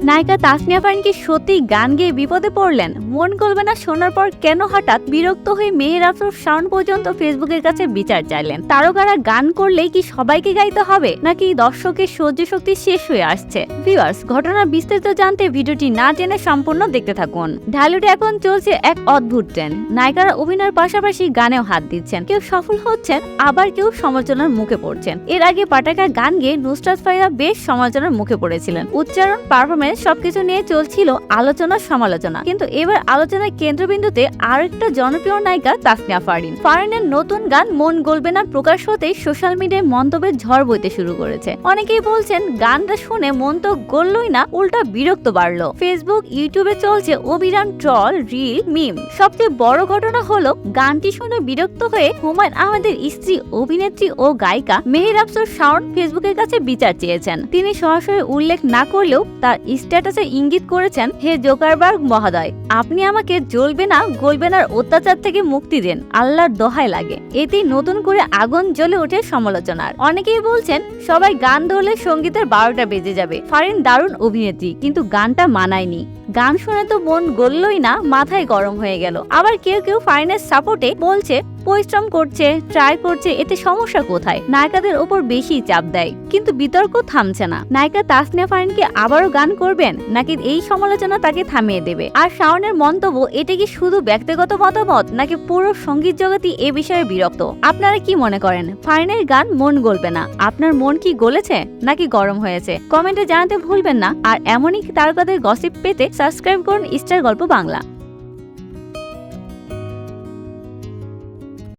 নায়িকা তাসনিয়া ফারিন কি সত্যি গান গেয়ে বিপদে পড়লেন? মন গলবে না শোনার পর কেন হঠাৎ বিরক্ত হয়ে মেহের আফরোজ শাওন পর্যন্ত ফেসবুকের কাছে বিচার চাইলেন? তারকারা গান করলেই কি সবাইকে গাইতে হবে, নাকি দর্শকের সহ্য শক্তি শেষ হয়ে আসছে? ভিউয়ার্স, ঘটনার বিস্তারিত জানতে ভিডিওটি না জেনে সম্পূর্ণ দেখতে থাকুন। ঢালিউডে এখন চলছে এক অদ্ভুত ট্রেন্ড। নায়িকারা অভিনয়ের পাশাপাশি গানেও হাত দিচ্ছেন। কেউ সফল হচ্ছেন, আবার কেউ সমালোচনার মুখে পড়ছেন। এর আগে পাটাকা গান গেয়ে নুসরাত ফারিয়া বেশ সমালোচনার মুখে পড়েছিলেন। উচ্চারণ, পারফরমেন্স সবকিছু নিয়ে চলছিল আলোচনা সমালোচনা। কিন্তু এবার আলোচনার কেন্দ্রবিন্দুতে আরেকটা জনপ্রিয় নায়িকা তাসনিয়া ফারিন। ফারিনের নতুন গান মন গলবে না প্রকাশ হতেই সোশ্যাল মিডিয়ায় মন্তব্যের ঝড় বইতে শুরু করেছে। অনেকেই বলছেন গানটা শুনে মন তো গললই না, উল্টা বিরক্ত বাড়লো। ফেসবুক, ইউটিউবে চলছে অবিরাম ট্রল, রিল, মিম। সবচেয়ে বড় ঘটনা হলো গানটি শুনে বিরক্ত হয়ে হুমায়ুন আহমেদের স্ত্রী, অভিনেত্রী ও গায়িকা মেহের আফরোজ শাওন ফেসবুকের কাছে বিচার চেয়েছেন। তিনি সরাসরি উল্লেখ না করলেও তার স্ট্যাটাসে ইঙ্গিত করেছেন, হে জোকারবার্গ মহোদয়, আপনি আমাকে জ্বলবে না গলবে না অত্যাচার থেকে মুক্তি দেন, আল্লাহর দোহাই লাগে। এতেই নতুন করে আগুন জ্বলে ওঠে সমালোচনার। অনেকেই বলছেন সবাই গান ধরলে সঙ্গীতের 12টা বেজে যাবে। ফারিন দারুণ অভিনেত্রী, কিন্তু গানটা মানায়নি। গান শুনে তো মন গললই না, মাথায় গরম হয়ে গেল। আবার কেউ কেউ ফারিনের সাপোর্টে বলছে পরিশ্রম করছে, ট্রাই করছে, এতে সমস্যা কোথায়? নায়িকাদের ওপর বেশি চাপ দেয়। কিন্তু বিতর্ক থামছে না। নায়িকা তাসনিয়া ফারিন কি আবারও গান করবেন, নাকি এই সমালোচনা তাকে থামিয়ে দেবে? আর শাওনের মন্তব্য, এটা কি শুধু ব্যক্তিগত মতামত, নাকি পুরো সঙ্গীত জগতই এ বিষয়ে বিরক্ত? আপনারা কি মনে করেন? ফারিনের গান মন গলবে না, আপনার মন কি গলেছে নাকি গরম হয়েছে? কমেন্টে জানাতে ভুলবেন না। আর এমনই তারকাদের গসিপ পেতে সাবস্ক্রাইব করুন স্টার গল্প বাংলা।